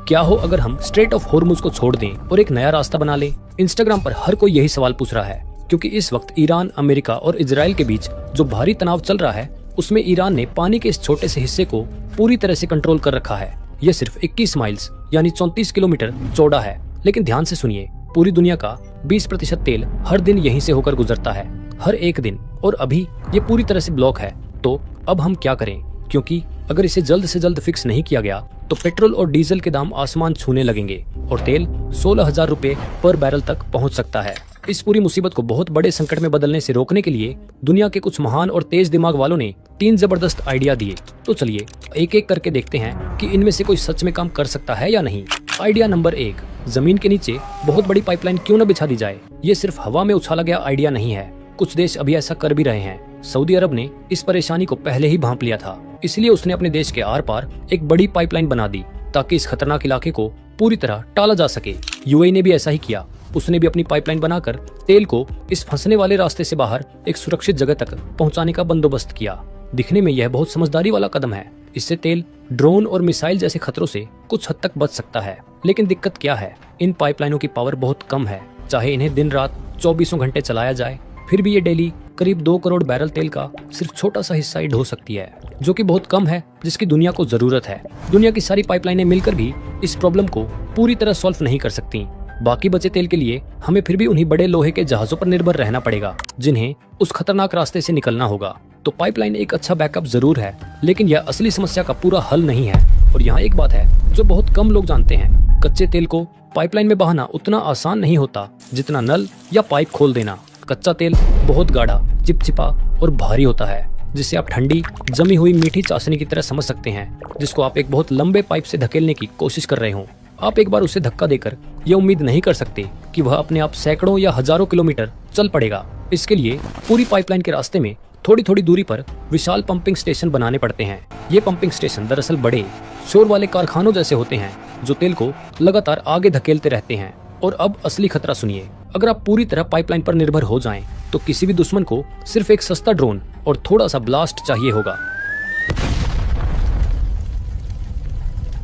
क्या हो अगर हम स्ट्रेट ऑफ हॉर्मुज को छोड़ दें और एक नया रास्ता बना लें? इंस्टाग्राम पर हर कोई यही सवाल पूछ रहा है, क्योंकि इस वक्त ईरान, अमेरिका और इजराइल के बीच जो भारी तनाव चल रहा है, उसमें ईरान ने पानी के इस छोटे से हिस्से को पूरी तरह से कंट्रोल कर रखा है। यह सिर्फ 21 माइल्स यानी 34 किलोमीटर चौड़ा है, लेकिन ध्यान से सुनिए, पूरी दुनिया का 20% तेल हर दिन यहीं से होकर गुजरता है, हर एक दिन। और अभी ये पूरी तरह से ब्लॉक है। तो अब हम क्या करें? क्योंकि अगर इसे जल्द से जल्द फिक्स नहीं किया गया तो पेट्रोल और डीजल के दाम आसमान छूने लगेंगे और तेल 16,000 रुपए पर बैरल तक पहुंच सकता है। इस पूरी मुसीबत को बहुत बड़े संकट में बदलने से रोकने के लिए दुनिया के कुछ महान और तेज दिमाग वालों ने 3 जबरदस्त आइडिया दिए। तो चलिए एक एक करके देखते हैं कि इनमें से कोई सच में काम कर सकता है या नहीं। आइडिया नंबर 1, जमीन के नीचे बहुत बड़ी पाइपलाइन क्यों न बिछा दी जाए। ये सिर्फ हवा में उछाला गया आइडिया नहीं है, कुछ देश अभी ऐसा कर भी रहे हैं। सऊदी अरब ने इस परेशानी को पहले ही भांप लिया था, इसलिए उसने अपने देश के आर पार एक बड़ी पाइपलाइन बना दी ताकि इस खतरनाक इलाके को पूरी तरह टाला जा सके। यूएई ने भी ऐसा ही किया, उसने भी अपनी पाइपलाइन बनाकर तेल को इस फंसने वाले रास्ते से बाहर एक सुरक्षित जगह तक पहुंचाने का बंदोबस्त किया। दिखने में यह बहुत समझदारी वाला कदम है, इससे तेल, ड्रोन और मिसाइल जैसे खतरों से कुछ हद तक बच सकता है। लेकिन दिक्कत क्या है? इन पाइपलाइनों की पावर बहुत कम है, चाहे इन्हें दिन रात 24 घंटे चलाया जाए, फिर भी ये डेली करीब 2 करोड़ बैरल तेल का सिर्फ छोटा सा हिस्सा ही ढो सकती है, जो कि बहुत कम है, जिसकी दुनिया को जरूरत है। दुनिया की सारी पाइपलाइनें मिलकर भी इस प्रॉब्लम को पूरी तरह सॉल्व नहीं कर सकती। बाकी बचे तेल के लिए हमें फिर भी उन्हीं बड़े लोहे के जहाजों पर निर्भर रहना पड़ेगा, जिन्हें उस खतरनाक रास्ते से निकलना होगा। तो पाइपलाइन एक अच्छा बैकअप जरूर है, लेकिन यह असली समस्या का पूरा हल नहीं है। और यहाँ एक बात है जो बहुत कम लोग जानते हैं, कच्चे तेल को पाइपलाइन में बहाना उतना आसान नहीं होता जितना नल या पाइप खोल देना। कच्चा तेल बहुत गाढ़ा, चिपचिपा और भारी होता है, जिसे आप ठंडी जमी हुई मीठी चाशनी की तरह समझ सकते हैं, जिसको आप एक बहुत लंबे पाइप से धकेलने की कोशिश कर रहे हो। आप एक बार उसे धक्का देकर यह उम्मीद नहीं कर सकते कि वह अपने आप सैकड़ों या हजारों किलोमीटर चल पड़ेगा। इसके लिए पूरी पाइपलाइन के रास्ते में थोड़ी थोड़ी दूरी पर विशाल पंपिंग स्टेशन बनाने पड़ते हैं। ये पंपिंग स्टेशन दरअसल बड़े शोर वाले कारखानों जैसे होते हैं, जो तेल को लगातार आगे धकेलते रहते हैं। और अब असली खतरा सुनिए, अगर आप पूरी तरह पाइपलाइन पर निर्भर हो जाएं, तो किसी भी दुश्मन को सिर्फ एक सस्ता ड्रोन और थोड़ा सा ब्लास्ट चाहिए होगा।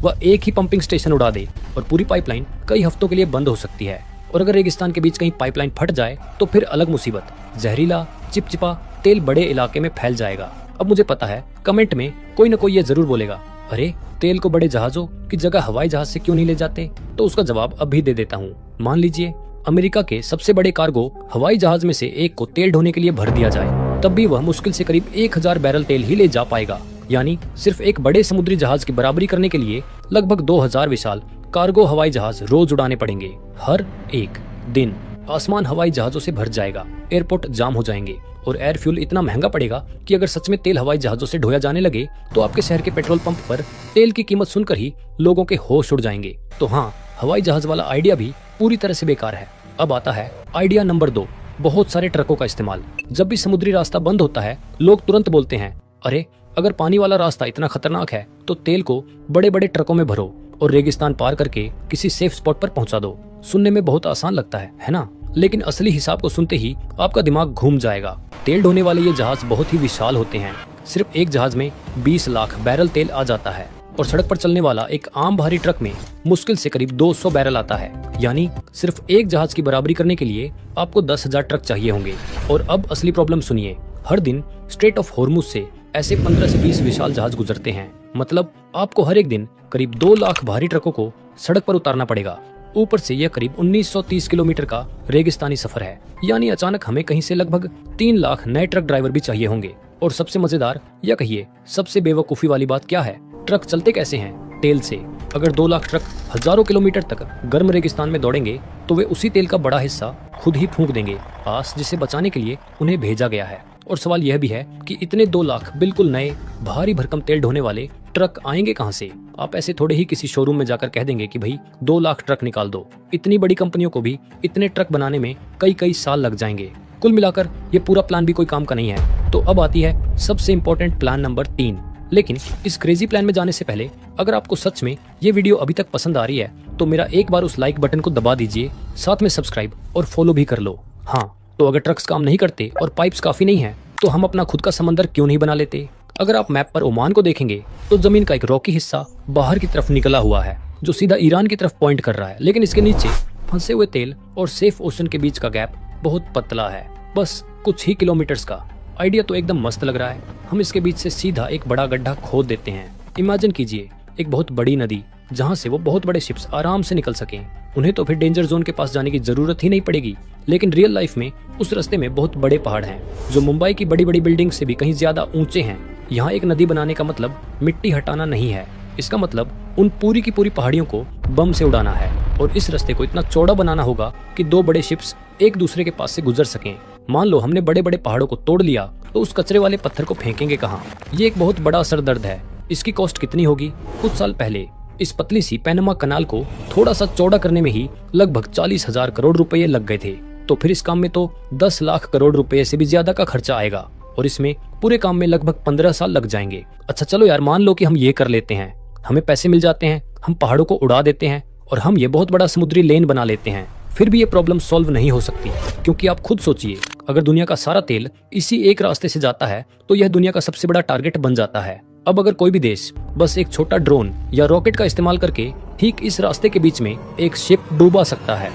वह एक ही पंपिंग स्टेशन उड़ा दे और पूरी पाइपलाइन कई हफ्तों के लिए बंद हो सकती है। और अगर रेगिस्तान के बीच कहीं पाइपलाइन फट जाए तो फिर अलग मुसीबत, जहरीला चिपचिपा तेल बड़े इलाके में फैल जाएगा। अब मुझे पता है कमेंट में कोई न कोई ये जरूर बोलेगा, अरे तेल को बड़े जहाजों की जगह हवाई जहाज से क्यों नहीं ले जाते? तो उसका जवाब अभी दे देता हूँ। मान लीजिए अमेरिका के सबसे बड़े कार्गो हवाई जहाज में से एक को तेल ढोने के लिए भर दिया जाए, तब भी वह मुश्किल से करीब 1000 बैरल तेल ही ले जा पाएगा। यानी सिर्फ एक बड़े समुद्री जहाज की बराबरी करने के लिए लगभग 2000 विशाल कार्गो हवाई जहाज रोज उड़ाने पड़ेंगे। हर एक दिन आसमान हवाई जहाजों से भर जाएगा, एयरपोर्ट जाम हो जाएंगे और एयर फ्यूल इतना महंगा पड़ेगा कि अगर सच में तेल हवाई जहाजों से ढोया जाने लगे तो आपके शहर के पेट्रोल पंप पर तेल की कीमत सुनकर ही लोगों के होश उड़ जाएंगे। तो हाँ, हवाई जहाज वाला आइडिया भी पूरी तरह से बेकार है। अब आता है आइडिया नंबर 2, बहुत सारे ट्रकों का इस्तेमाल। जब भी समुद्री रास्ता बंद होता है, लोग तुरंत बोलते हैं, अरे अगर पानी वाला रास्ता इतना खतरनाक है तो तेल को बड़े बड़े ट्रकों में भरो और रेगिस्तान पार करके किसी सेफ स्पॉट पर पहुंचा दो। सुनने में बहुत आसान लगता है ना? लेकिन असली हिसाब को सुनते ही आपका दिमाग घूम जाएगा। तेल ढोने वाले ये जहाज बहुत ही विशाल होते हैं। सिर्फ एक जहाज में 20 लाख बैरल तेल आ जाता है और सड़क पर चलने वाला एक आम भारी ट्रक में मुश्किल से करीब 200 बैरल आता है। यानी सिर्फ एक जहाज की बराबरी करने के लिए आपको 10,000 ट्रक चाहिए होंगे। और अब असली प्रॉब्लम सुनिए, हर दिन स्ट्रेट ऑफ हॉर्मुज से ऐसे 15 से 20 विशाल जहाज गुजरते हैं। मतलब आपको हर एक दिन करीब 2 लाख भारी ट्रकों को सड़क पर उतारना पड़ेगा। ऊपर से यह करीब 1930 किलोमीटर का रेगिस्तानी सफर है। यानी अचानक हमें कहीं से लगभग 3 लाख नए ट्रक ड्राइवर भी चाहिए होंगे। और सबसे मजेदार या कहिए सबसे बेवकूफी वाली बात क्या है, ट्रक चलते कैसे हैं? तेल से। अगर 2 लाख ट्रक हजारों किलोमीटर तक गर्म रेगिस्तान में दौड़ेंगे तो वे उसी तेल का बड़ा हिस्सा खुद ही फूंक देंगे पास, जिसे बचाने के लिए उन्हें भेजा गया है। और सवाल यह भी है कि इतने 2 लाख बिल्कुल नए भारी भरकम तेल ढोने वाले ट्रक आएंगे कहां से? आप ऐसे थोड़े ही किसी शोरूम में जाकर कह देंगे कि भाई 2 लाख ट्रक निकाल दो। इतनी बड़ी कंपनियों को भी इतने ट्रक बनाने में कई साल लग जाएंगे। कुल मिलाकर ये पूरा प्लान भी कोई काम का नहीं है। तो अब आती है सबसे इम्पोर्टेंट प्लान नंबर 3। लेकिन इस क्रेजी प्लान में जाने से पहले अगर आपको सच में ये वीडियो अभी तक पसंद आ रही है तो मेरा एक बार उस लाइक बटन को दबा दीजिए, साथ में सब्सक्राइब और फॉलो भी कर लो। हाँ, तो अगर ट्रक्स काम नहीं करते और पाइप्स काफी नहीं है तो हम अपना खुद का समंदर क्यों नहीं बना लेते? अगर आप मैप पर ओमान को देखेंगे तो जमीन का एक रॉकी हिस्सा बाहर की तरफ निकला हुआ है जो सीधा ईरान की तरफ पॉइंट कर रहा है, लेकिन इसके नीचे फंसे हुए तेल और सेफ ओशन के बीच का गैप बहुत पतला है, बस कुछ ही किलोमीटर्स का। आइडिया तो एकदम मस्त लग रहा है। हम इसके बीच से सीधा एक बड़ा गड्ढा खोद देते हैं। इमेजिन कीजिए एक बहुत बड़ी नदी जहां से वो बहुत बड़े शिप्स आराम से निकल सकें। उन्हें तो फिर डेंजर जोन के पास जाने की जरूरत ही नहीं पड़ेगी। लेकिन रियल लाइफ में उस रास्ते में बहुत बड़े पहाड़ हैं जो मुंबई की बड़ी बड़ी बिल्डिंग से भी कहीं ज्यादा ऊंचे हैं। यहाँ एक नदी बनाने का मतलब मिट्टी हटाना नहीं है, इसका मतलब उन पूरी की पूरी पहाड़ियों को बम से उड़ाना है। और इस रास्ते को इतना चौड़ा बनाना होगा कि दो बड़े शिप्स एक दूसरे के पास से गुजर सकें। मान लो हमने बड़े बड़े पहाड़ों को तोड़ लिया तो उस कचरे वाले पत्थर को फेंकेंगे कहाँ? ये एक बहुत बड़ा सरदर्द है। इसकी कॉस्ट कितनी होगी? कुछ साल पहले इस पतली सी पैनामा कनाल को थोड़ा सा चौड़ा करने में ही लगभग 40,000 करोड़ रुपए लग गए थे। तो फिर इस काम में तो 10 लाख करोड़ रुपए से भी ज्यादा का खर्चा आएगा और इसमें पूरे काम में लगभग 15 साल लग जाएंगे। अच्छा चलो यार, मान लो कि हम ये कर लेते हैं, हमें पैसे मिल जाते हैं, हम पहाड़ों को उड़ा देते हैं और हम ये बहुत बड़ा समुद्री लेन बना लेते हैं। फिर भी ये प्रॉब्लम सॉल्व नहीं हो सकती, क्योंकि आप खुद सोचिए, अगर दुनिया का सारा तेल इसी एक रास्ते से जाता है तो यह दुनिया का सबसे बड़ा टारगेट बन जाता है। अब अगर कोई भी देश बस एक छोटा ड्रोन या रॉकेट का इस्तेमाल करके ठीक इस रास्ते के बीच में एक शिप डूबा सकता है,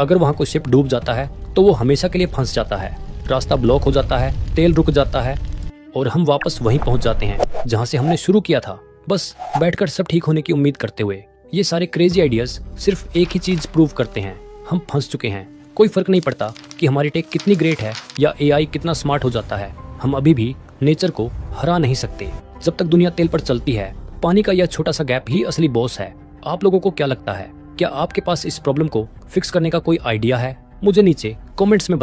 अगर वहां कोई शिप डूब जाता है तो वो हमेशा के लिए फंस जाता है, रास्ता ब्लॉक हो जाता है, तेल रुक जाता है और हम वापस वहीं पहुंच जाते हैं जहां से हमने शुरू किया था, बस बैठकर सब ठीक होने की उम्मीद करते हुए। ये सारे क्रेजी आइडियाज सिर्फ एक ही चीज प्रूव करते हैं, हम फंस चुके हैं। कोई फर्क नहीं पड़ता कि हमारी टेक कितनी ग्रेट है या एआई कितना स्मार्ट हो जाता है, हम अभी भी नेचर को हरा नहीं सकते। जब तक दुनिया तेल पर चलती है, पानी का यह छोटा सा गैप ही असली बॉस है। आप लोगों को क्या लगता है? क्या आपके पास इस प्रॉब्लम को फिक्स करने का कोई आइडिया है? मुझे नीचे कमेंट्स में